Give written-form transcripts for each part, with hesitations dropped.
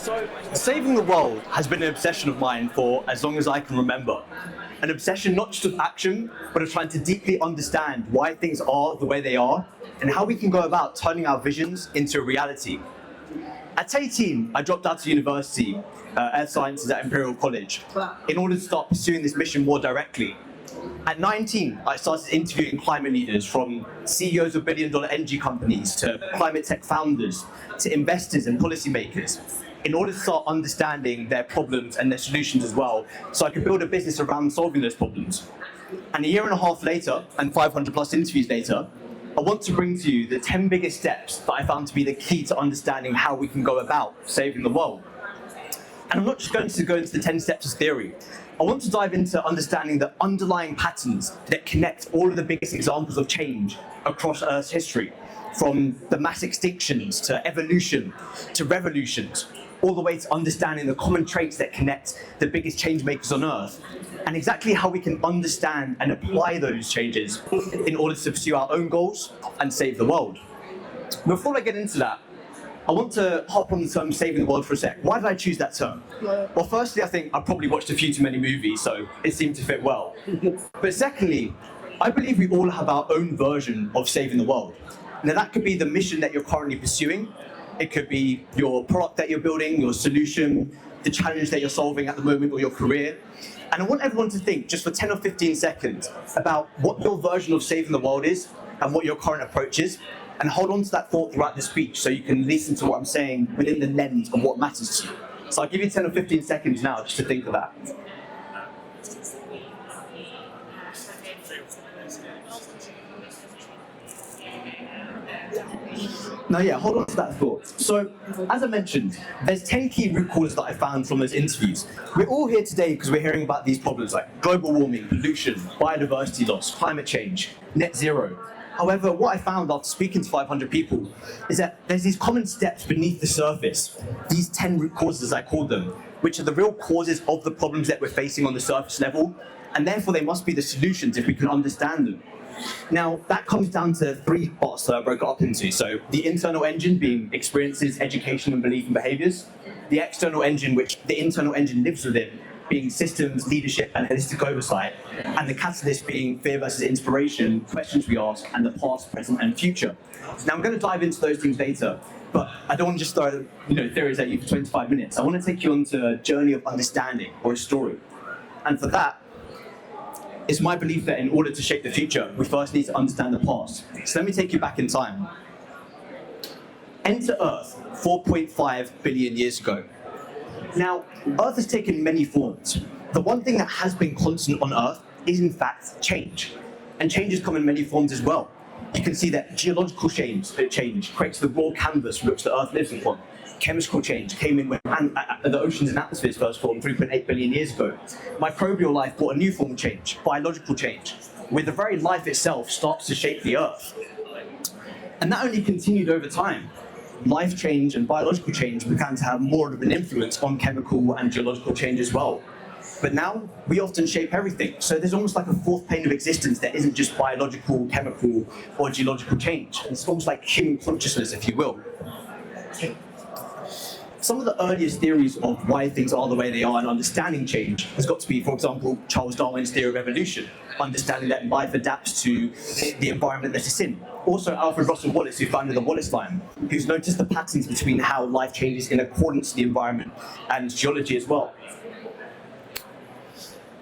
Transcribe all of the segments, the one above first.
So, saving the world has been an obsession of mine for as long as I can remember. An obsession not just of action, but of trying to deeply understand why things are the way they are and how we can go about turning our visions into a reality. At 18, I dropped out of university, Earth Sciences at Imperial College, in order to start pursuing this mission more directly. At 19, I started interviewing climate leaders, from CEOs of billion-dollar energy companies to climate tech founders to investors and policymakers, in order to start understanding their problems and their solutions as well, so I could build a business around solving those problems. And a year and a half later, and 500 plus interviews later, I want to bring to you the 10 biggest steps that I found to be the key to understanding how we can go about saving the world. And I'm not just going to go into the 10 steps as theory. I want to dive into understanding the underlying patterns that connect all of the biggest examples of change across Earth's history, from the mass extinctions to evolution to revolutions, all the way to understanding the common traits that connect the biggest change makers on Earth, and exactly how we can understand and apply those changes in order to pursue our own goals and save the world. Before I get into that, I want to hop on the term saving the world for a sec. Why did I choose that term? Well, firstly, I think I probably watched a few too many movies, so it seemed to fit well. But secondly, I believe we all have our own version of saving the world. Now, that could be the mission that you're currently pursuing. It could be your product that you're building, your solution, the challenge that you're solving at the moment, or your career. And I want everyone to think, just for 10 or 15 seconds, about what your version of saving the world is and what your current approach is, and hold on to that thought throughout the speech so you can listen to what I'm saying within the lens of what matters to you. So I'll give you 10 or 15 seconds now just to think of that. Now, yeah, hold on to that thought. So, as I mentioned, there's 10 key root causes that I found from those interviews. We're all here today because we're hearing about these problems like global warming, pollution, biodiversity loss, climate change, net zero. However, what I found after speaking to 500 people is that there's these common steps beneath the surface, these 10 root causes, as I call them, which are the real causes of the problems that we're facing on the surface level, and therefore they must be the solutions if we can understand them. Now, that comes down to three parts that I broke it up into. So the internal engine being experiences, education, and belief and behaviors. The external engine, which the internal engine lives within, being systems, leadership, and holistic oversight. And the catalyst being fear versus inspiration, questions we ask, and the past, present, and future. Now, I'm going to dive into those things later, but I don't want to just throw theories at you for 25 minutes. I want to take you on to a journey of understanding, or a story. And for that, it's my belief that in order to shape the future, we first need to understand the past. So let me take you back in time. Enter Earth 4.5 billion years ago. Now, Earth has taken many forms. The one thing that has been constant on Earth is in fact change. And change has come in many forms as well. You can see that geological change creates the raw canvas from which the Earth lives upon. Chemical change came in when the oceans and atmospheres first formed 3.8 billion years ago. Microbial life brought a new form of change, biological change, where the very life itself starts to shape the Earth. And that only continued over time. Life change and biological change began to have more of an influence on chemical and geological change as well. But now, we often shape everything. So there's almost like a fourth plane of existence that isn't just biological, chemical, or geological change. It's almost like human consciousness, if you will. Some of the earliest theories of why things are the way they are and understanding change has got to be, for example, Charles Darwin's theory of evolution, understanding that life adapts to the environment that it's in. Also, Alfred Russel Wallace, who founded the Wallace line, who's noticed the patterns between how life changes in accordance to the environment and geology as well.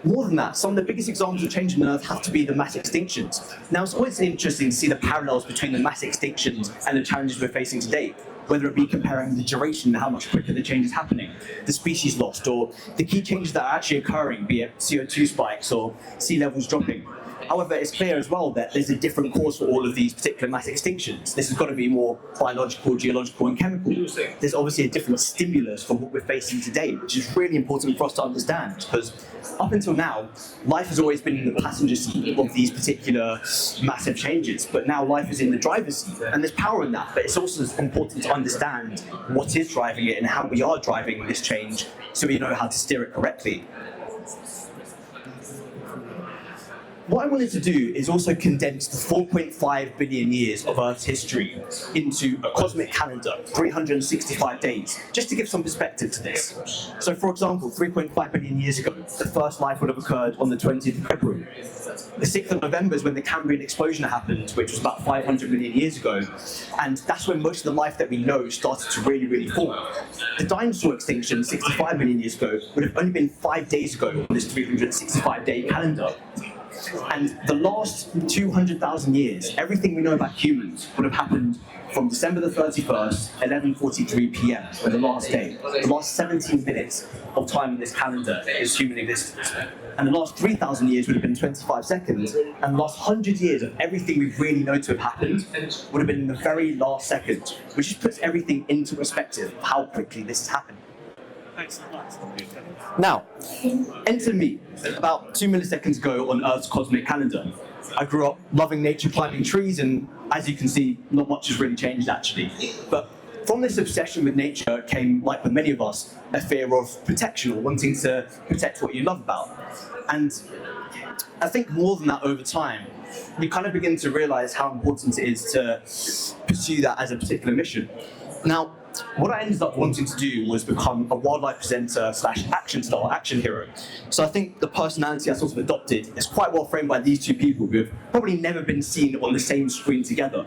More than that, some of the biggest examples of change on Earth have to be the mass extinctions. Now, it's always interesting to see the parallels between the mass extinctions and the challenges we're facing today, whether it be comparing the duration and how much quicker the change is happening, the species lost, or the key changes that are actually occurring, be it CO2 spikes or sea levels dropping. However, it's clear as well that there's a different cause for all of these particular mass extinctions. This has got to be more biological, geological, and chemical. There's obviously a different stimulus for what we're facing today, which is really important for us to understand, because up until now, life has always been in the passenger seat of these particular massive changes, but now life is in the driver's seat, and there's power in that, but it's also important to understand what is driving it and how we are driving this change so we know how to steer it correctly. what I wanted to do is also condense the 4.5 billion years of Earth's history into a cosmic calendar, 365 days, just to give some perspective to this. So for example, 3.5 billion years ago, the first life would have occurred on the 20th of February. The 6th of November is when the Cambrian explosion happened, which was about 500 million years ago, and that's when most of the life that we know started to really form. The dinosaur extinction 65 million years ago would have only been 5 days ago on this 365-day calendar. And the last 200,000 years, everything we know about humans would have happened from December the 31st, 11:43 p.m., when the last day, the last 17 minutes of time in this calendar is human existence. And the last 3,000 years would have been 25 seconds, and the last 100 years of everything we really know to have happened would have been in the very last second, which just puts everything into perspective of how quickly this has happened. Now, enter me, about 2 milliseconds ago on Earth's cosmic calendar. I grew up loving nature, climbing trees, and as you can see, not much has really changed actually. But from this obsession with nature came, like with many of us, a fear of protection, or wanting to protect what you love about. And I think more than that, over time, you kind of begin to realize how important it is to pursue that as a particular mission. Now, what I ended up wanting to do was become a wildlife presenter / action hero. So I think the personality I sort of adopted is quite well framed by these two people who have probably never been seen on the same screen together.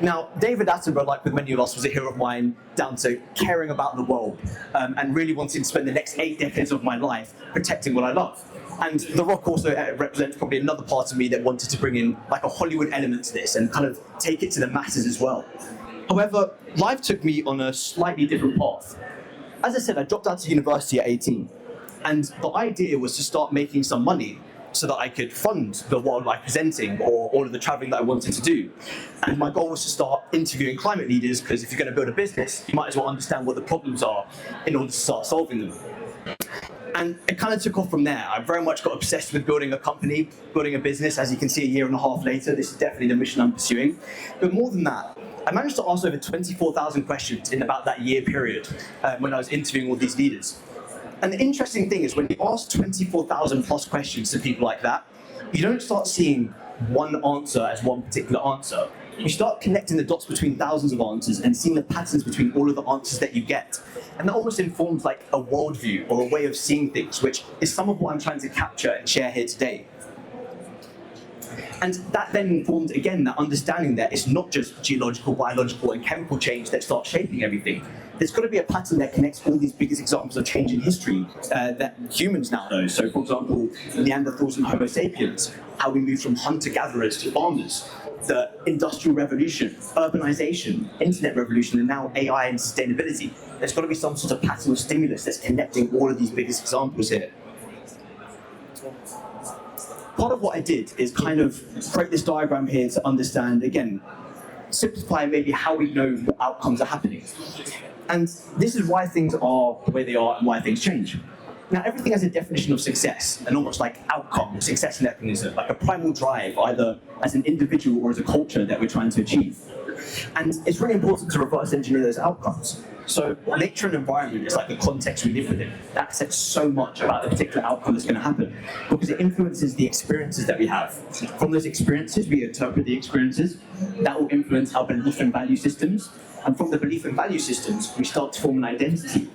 Now, David Attenborough, like with many of us, was a hero of mine down to caring about the world and really wanting to spend the next 8 decades of my life protecting what I love. And The Rock also represents probably another part of me that wanted to bring in like a Hollywood element to this and kind of take it to the masses as well. However, life took me on a slightly different path. As I said, I dropped out of university at 18, and the idea was to start making some money so that I could fund the wildlife presenting or all of the traveling that I wanted to do. And my goal was to start interviewing climate leaders, because if you're going to build a business, you might as well understand what the problems are in order to start solving them. And it kind of took off from there. I very much got obsessed with building a company, building a business. As you can see, a year and a half later, this is definitely the mission I'm pursuing. But more than that, I managed to ask over 24,000 questions in about that year period when I was interviewing all these leaders. And the interesting thing is when you ask 24,000 plus questions to people like that, you don't start seeing one answer as one particular answer. You start connecting the dots between thousands of answers and seeing the patterns between all of the answers that you get. And that almost informs like a worldview or a way of seeing things, which is some of what I'm trying to capture and share here today. And that then informed, again, that understanding that it's not just geological, biological, and chemical change that starts shaping everything. There's got to be a pattern that connects all these biggest examples of change in history that humans now know. So, for example, Neanderthals and Homo sapiens, how we moved from hunter-gatherers to farmers, the Industrial Revolution, urbanization, Internet revolution, and now AI and sustainability. There's got to be some sort of pattern or stimulus that's connecting all of these biggest examples here. Part of what I did is kind of create this diagram here to understand, again, simplify maybe how we know what outcomes are happening. And this is why things are the way they are and why things change. Now, everything has a definition of success, and almost like outcome, success mechanism, like a primal drive, either as an individual or as a culture that we're trying to achieve. And it's really important to reverse engineer those outcomes. So nature and environment is like the context we live within. That says so much about the particular outcome that's going to happen, because it influences the experiences that we have. From those experiences, we interpret the experiences. That will influence our belief and value systems. And from the belief and value systems, we start to form an identity.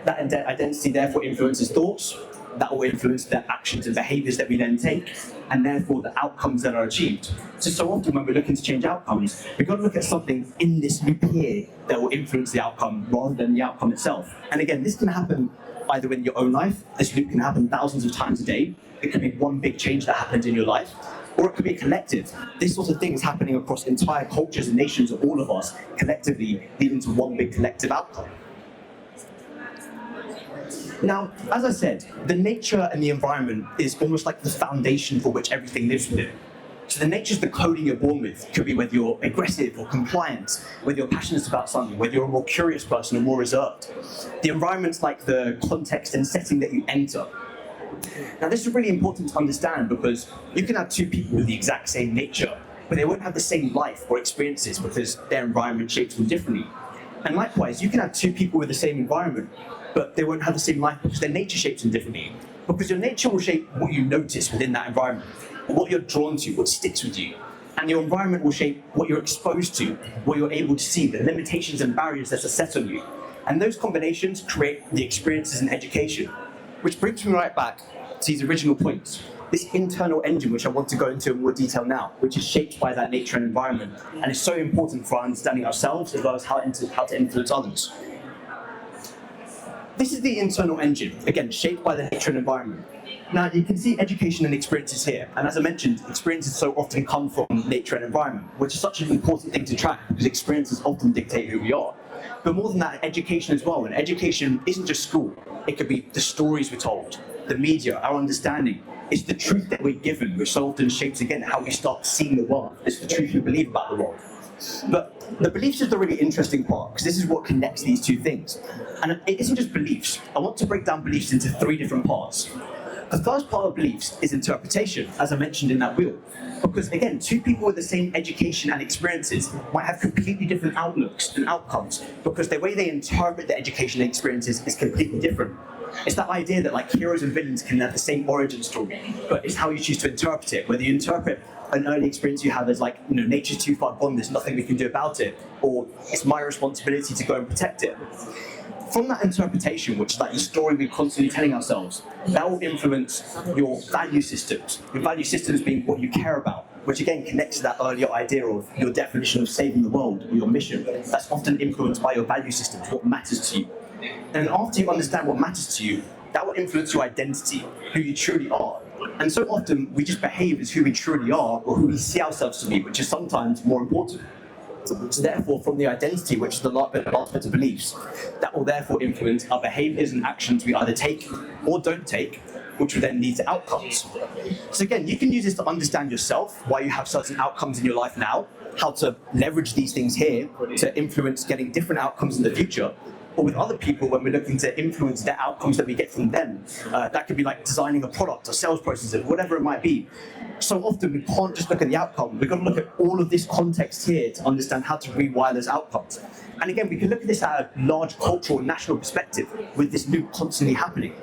That identity therefore influences thoughts. That will influence the actions and behaviors that we then take, and therefore the outcomes that are achieved. So often when we're looking to change outcomes, we've got to look at something in this loop here that will influence the outcome rather than the outcome itself. And again, this can happen either in your own life. This loop can happen thousands of times a day. It could be one big change that happened in your life, or it could be collective. This sort of thing is happening across entire cultures and nations of all of us collectively, leading to one big collective outcome. Now, as I said, the nature and the environment is almost like the foundation for which everything lives within. So the nature is the coding you're born with. It could be whether you're aggressive or compliant, whether you're passionate about something, whether you're a more curious person or more reserved. The environment's like the context and setting that you enter. Now, this is really important to understand, because you can have two people with the exact same nature, but they won't have the same life or experiences because their environment shapes them differently. And likewise, you can have two people with the same environment, but they won't have the same life because their nature shapes them differently. Because your nature will shape what you notice within that environment. what you're drawn to, what sticks with you. And your environment will shape what you're exposed to, what you're able to see, the limitations and barriers that are set on you. And those combinations create the experiences in education. Which brings me right back to these original points. This internal engine, which I want to go into in more detail now, which is shaped by that nature and environment, and is so important for understanding ourselves as well as how to influence others. This is the internal engine, again, shaped by the nature and environment. Now, you can see education and experiences here, and as I mentioned, experiences so often come from nature and environment, which is such an important thing to track, because experiences often dictate who we are. But more than that, education as well, and education isn't just school. It could be the stories we're told, the media, our understanding. It's the truth that we're given, which so often shapes, again, how we start seeing the world. It's the truth we believe about the world. But the beliefs is the really interesting part, because this is what connects these two things. And it isn't just beliefs. I want to break down beliefs into three different parts. The first part of beliefs is interpretation, as I mentioned in that wheel. Because again, two people with the same education and experiences might have completely different outlooks and outcomes, because the way they interpret the education and experiences is completely different. It's that idea that like heroes and villains can have the same origin story, but it's how you choose to interpret it. Whether you interpret an early experience you have as like, nature's too far gone, there's nothing we can do about it, or it's my responsibility to go and protect it. From that interpretation, which is like the story we're constantly telling ourselves, that will influence your value systems. Your value systems being what you care about, which again connects to that earlier idea of your definition of saving the world or your mission. That's often influenced by your value systems, what matters to you. And after you understand what matters to you, that will influence your identity, who you truly are. And so often we just behave as who we truly are or who we see ourselves to be, which is sometimes more important. So therefore, from the identity, which is the last bit of beliefs, that will therefore influence our behaviours and actions we either take or don't take, which will then lead to outcomes. So again, you can use this to understand yourself, why you have certain outcomes in your life now, how to leverage these things here to influence getting different outcomes in the future, or with other people when we're looking to influence the outcomes that we get from them. That could be like designing a product or sales process or whatever it might be. So often we can't just look at the outcome. We've got to look at all of this context here to understand how to rewire those outcomes. And again, we can look at this at a large cultural and national perspective with this loop constantly happening.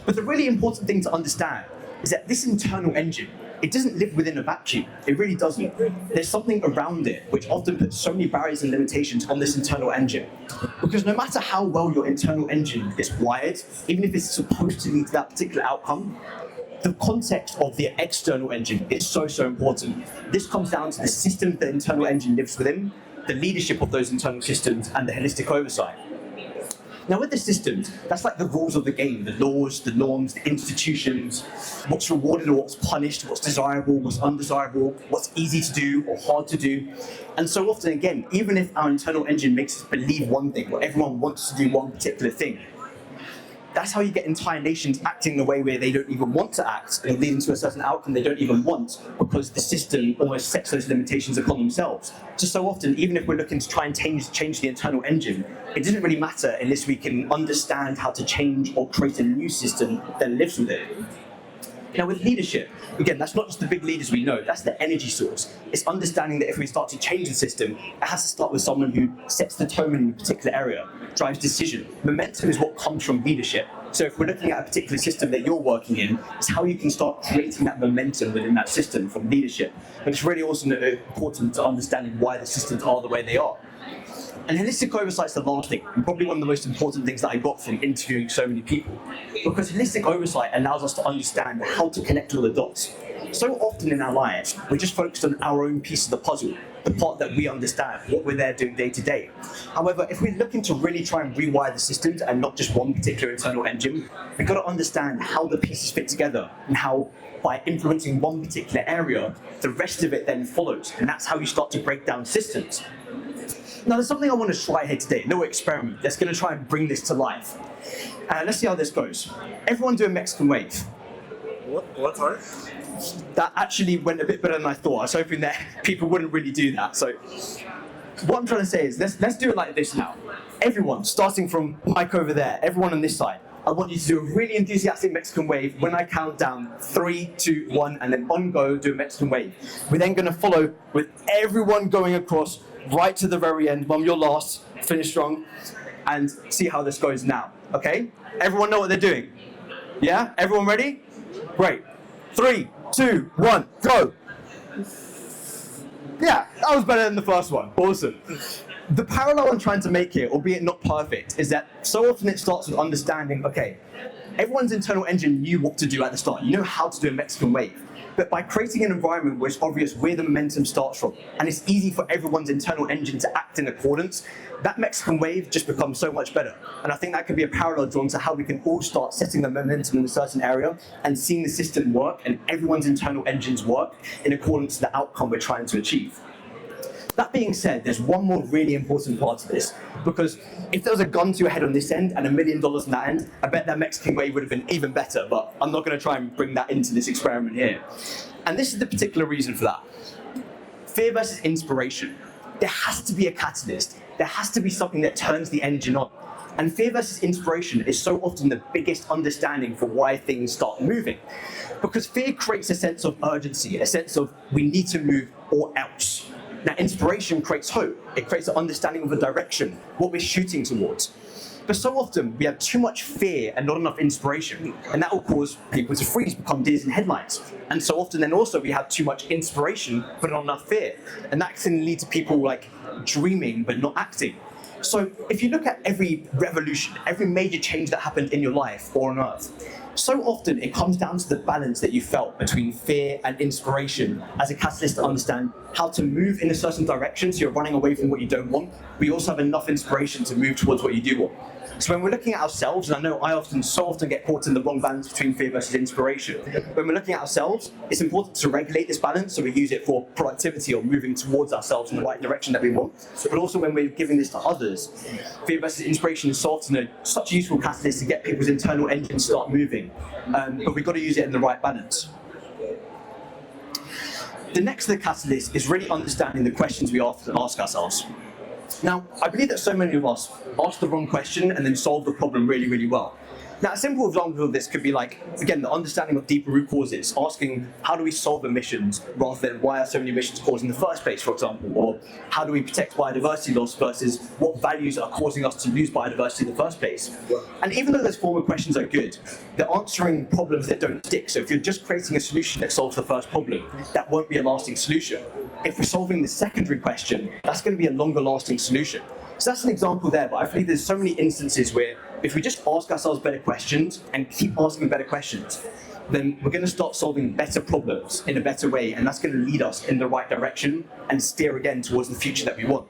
But the really important thing to understand is that this internal engine, it doesn't live within a vacuum. It really doesn't. There's something around it which often puts so many barriers and limitations on this internal engine. Because no matter how well your internal engine is wired, even if it's supposed to lead to that particular outcome, the context of the external engine is so important. This comes down to the system the internal engine lives within, the leadership of those internal systems, and the holistic oversight. Now with the systems, that's like the rules of the game, the laws, the norms, the institutions, what's rewarded or what's punished, what's desirable, what's undesirable, what's easy to do or hard to do. And so often again, even if our internal engine makes us believe one thing, or everyone wants to do one particular thing, that's how you get entire nations acting the way where they don't even want to act, and leading to a certain outcome they don't even want, because the system almost sets those limitations upon themselves. So often, even if we're looking to try and change the internal engine, it doesn't really matter unless we can understand how to change or create a new system that lives with it. Now with leadership, again, that's not just the big leaders we know, that's the energy source. It's understanding that if we start to change the system, it has to start with someone who sets the tone in a particular area, drives decision. Momentum is what comes from leadership. So if we're looking at a particular system that you're working in, it's how you can start creating that momentum within that system from leadership. But it's really also important to understanding why the systems are the way they are. And holistic oversight's the last thing, and probably one of the most important things that I got from interviewing so many people. Because holistic oversight allows us to understand how to connect all the dots. So often in our lives, we're just focused on our own piece of the puzzle, the part that we understand, what we're there doing day to day. However, if we're looking to really try and rewire the systems and not just one particular internal engine, we've got to understand how the pieces fit together and how by influencing one particular area, the rest of it then follows. And that's how you start to break down systems. Now, there's something I want to try here today, a little experiment that's going to try and bring this to life. Let's see how this goes. Everyone do a Mexican wave. What, sorry? That actually went a bit better than I thought. I was hoping that people wouldn't really do that. So what I'm trying to say is, let's do it like this now. Everyone, starting from Mike over there, everyone on this side, I want you to do a really enthusiastic Mexican wave when I count down 3, 2, 1, and then on go, do a Mexican wave. We're then going to follow with everyone going across right to the very end. Mum, you're last, finish strong, and see how this goes now, okay? Everyone know what they're doing? Yeah? Everyone ready? Great. 3, 2, 1, go! Yeah, that was better than the first one. Awesome. The parallel I'm trying to make here, albeit not perfect, is that so often it starts with understanding, okay, everyone's internal engine knew what to do at the start. You know how to do a Mexican wave. But by creating an environment where it's obvious where the momentum starts from, and it's easy for everyone's internal engine to act in accordance, that Mexican wave just becomes so much better. And I think that could be a parallel drawn to how we can all start setting the momentum in a certain area and seeing the system work and everyone's internal engines work in accordance to the outcome we're trying to achieve. That being said, there's one more really important part to this, because if there was a gun to your head on this end and $1 million on that end, I bet that Mexican wave would have been even better, but I'm not going to try and bring that into this experiment here. And this is the particular reason for that. Fear versus inspiration. There has to be a catalyst. There has to be something that turns the engine on. And fear versus inspiration is so often the biggest understanding for why things start moving. Because fear creates a sense of urgency, a sense of we need to move or else. Now, inspiration creates hope. It creates an understanding of the direction, what we're shooting towards. But so often, we have too much fear and not enough inspiration, and that will cause people to freeze, become deers in headlights. And so often then also we have too much inspiration, but not enough fear. And that can lead to people like dreaming, but not acting. So if you look at every revolution, every major change that happened in your life or on Earth, so often it comes down to the balance that you felt between fear and inspiration as a catalyst to understand how to move in a certain direction so you're running away from what you don't want, but you also have enough inspiration to move towards what you do want. So when we're looking at ourselves, and I know I so often get caught in the wrong balance between fear versus inspiration. When we're looking at ourselves, it's important to regulate this balance so we use it for productivity or moving towards ourselves in the right direction that we want. But also when we're giving this to others, fear versus inspiration is so often such a useful catalyst to get people's internal engines start moving. But we've got to use it in the right balance. The next of the catalyst is really understanding the questions we often ask ourselves. Now, I believe that so many of us ask the wrong question and then solve the problem really, really well. Now, a simple example of this could be like, again, the understanding of deeper root causes, asking how do we solve emissions rather than why are so many emissions caused in the first place, for example, or how do we protect biodiversity loss versus what values are causing us to lose biodiversity in the first place. And even though those former questions are good, they're answering problems that don't stick. So if you're just creating a solution that solves the first problem, that won't be a lasting solution. If we're solving the secondary question, that's going to be a longer lasting solution. So that's an example there, but I believe there's so many instances where if we just ask ourselves better questions and keep asking better questions, then we're going to start solving better problems in a better way, and that's going to lead us in the right direction and steer again towards the future that we want.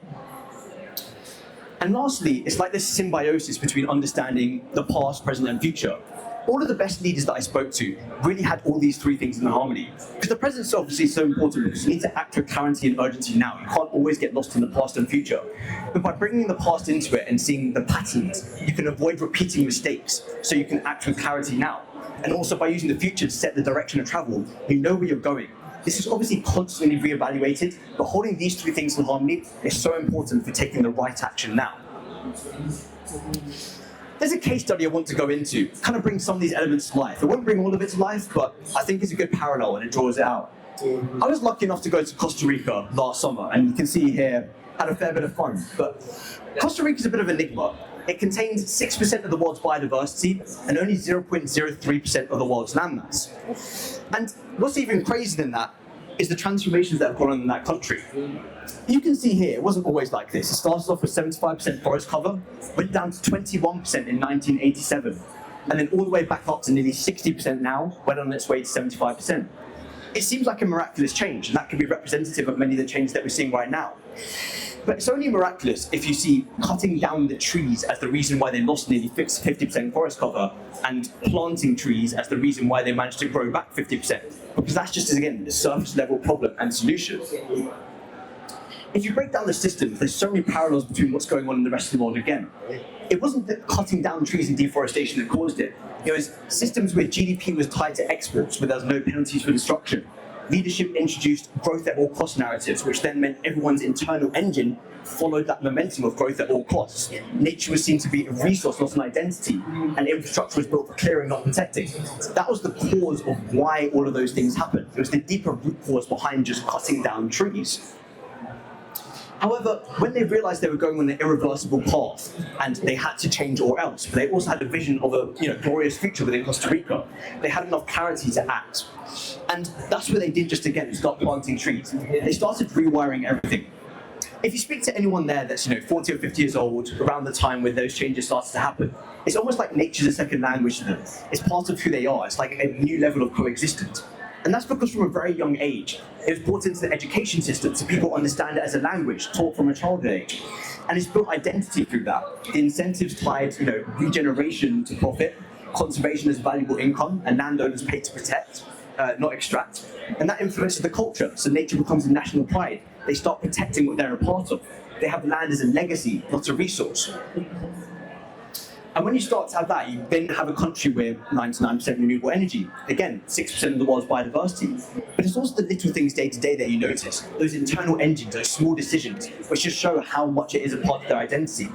And lastly, it's like this symbiosis between understanding the past, present, and future. All of the best leaders that I spoke to really had all these three things in harmony. Because the present is obviously so important because you need to act with clarity and urgency now. You can't always get lost in the past and future. But by bringing the past into it and seeing the patterns, you can avoid repeating mistakes so you can act with clarity now. And also by using the future to set the direction of travel, you know where you're going. This is obviously constantly reevaluated, but holding these three things in harmony is so important for taking the right action now. There's a case study I want to go into, kind of bring some of these elements to life. I won't bring all of it to life, but I think it's a good parallel and it draws it out. I was lucky enough to go to Costa Rica last summer, and you can see here, had a fair bit of fun. But Costa Rica is a bit of an enigma. It contains 6% of the world's biodiversity and only 0.03% of the world's landmass. And what's even crazier than that is the transformations that have gone on in that country. You can see here, it wasn't always like this. It started off with 75% forest cover, went down to 21% in 1987, and then all the way back up to nearly 60% now, went on its way to 75%. It seems like a miraculous change, and that can be representative of many of the changes that we're seeing right now. But it's only miraculous if you see cutting down the trees as the reason why they lost nearly 50% forest cover, and planting trees as the reason why they managed to grow back 50%. Because that's just, again, the surface level problem and solution. If you break down the systems, there's so many parallels between what's going on in the rest of the world again. It wasn't the cutting down trees and deforestation that caused it. It was systems where GDP was tied to exports, where there was no penalties for destruction. Leadership introduced growth at all cost narratives, which then meant everyone's internal engine followed that momentum of growth at all costs. Nature was seen to be a resource, not an identity, and infrastructure was built for clearing, not protecting. That was the cause of why all of those things happened. It was the deeper root cause behind just cutting down trees. However, when they realized they were going on an irreversible path and they had to change or else, but they also had a vision of a glorious future within Costa Rica, they had enough clarity to act. And that's where they did just again start planting trees. They started rewiring everything. If you speak to anyone there that's 40 or 50 years old, around the time when those changes started to happen, it's almost like nature's a second language to them. It's part of who they are. It's like a new level of coexistence. And that's because from a very young age, it was brought into the education system so people understand it as a language taught from a childhood age. And it's built identity through that. The incentives tied, regeneration to profit, conservation as valuable income, and landowners paid to protect, not extract. And that influences the culture. So nature becomes a national pride. They start protecting what they're a part of. They have land as a legacy, not a resource. And when you start to have that, you then have a country with 99% renewable energy. Again, 6% of the world's biodiversity. But it's also the little things day to day that you notice. Those internal engines, those small decisions, which just show how much it is a part of their identity.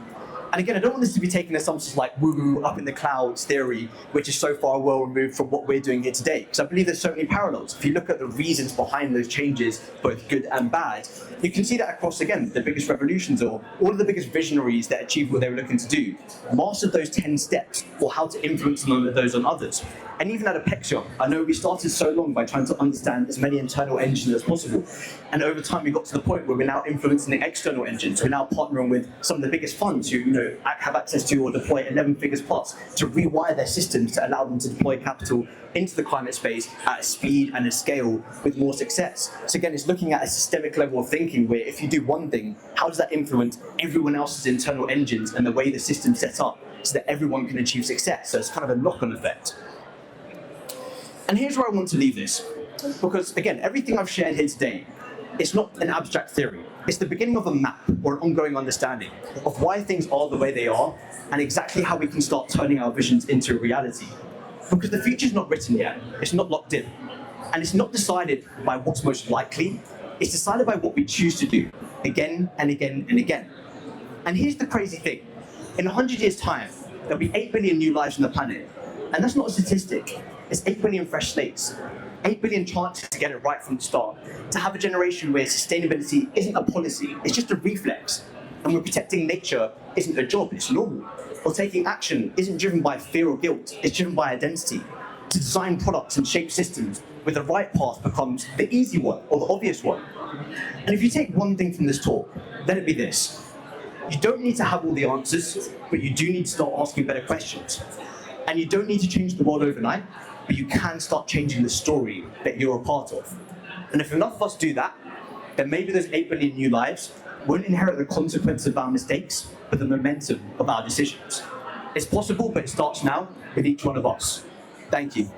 And again, I don't want this to be taken as some sort of like woo-woo up in the clouds theory, which is so far well removed from what we're doing here today. Because I believe there's so many parallels. If you look at the reasons behind those changes, both good and bad, you can see that across, again, the biggest revolutions or all of the biggest visionaries that achieved what they were looking to do, mastered those 10 steps or how to influence those on others. And even at Apexia, I know we started so long by trying to understand as many internal engines as possible. And over time, we got to the point where we're now influencing the external engines. We're now partnering with some of the biggest funds who have access to or deploy 11 figures plus to rewire their systems to allow them to deploy capital into the climate space at a speed and a scale with more success. So again, it's looking at a systemic level of thinking where if you do one thing, how does that influence everyone else's internal engines and the way the system's set up so that everyone can achieve success? So it's kind of a knock-on effect. And here's where I want to leave this, because again, everything I've shared here today, it's not an abstract theory. It's the beginning of a map or an ongoing understanding of why things are the way they are and exactly how we can start turning our visions into reality. Because the future's not written yet, it's not locked in, and it's not decided by what's most likely, it's decided by what we choose to do, again and again and again. And here's the crazy thing, in 100 years' time, there'll be 8 billion new lives on the planet, and that's not a statistic. It's 8 billion fresh slates, 8 billion chances to get it right from the start, to have a generation where sustainability isn't a policy, it's just a reflex, and where protecting nature isn't a job, it's normal, or taking action isn't driven by fear or guilt, it's driven by identity. To design products and shape systems where the right path becomes the easy one or the obvious one. And if you take one thing from this talk, let it be this. You don't need to have all the answers, but you do need to start asking better questions. And you don't need to change the world overnight, but you can start changing the story that you're a part of. And if enough of us do that, then maybe those 8 billion new lives won't inherit the consequences of our mistakes, but the momentum of our decisions. It's possible, but it starts now with each one of us. Thank you.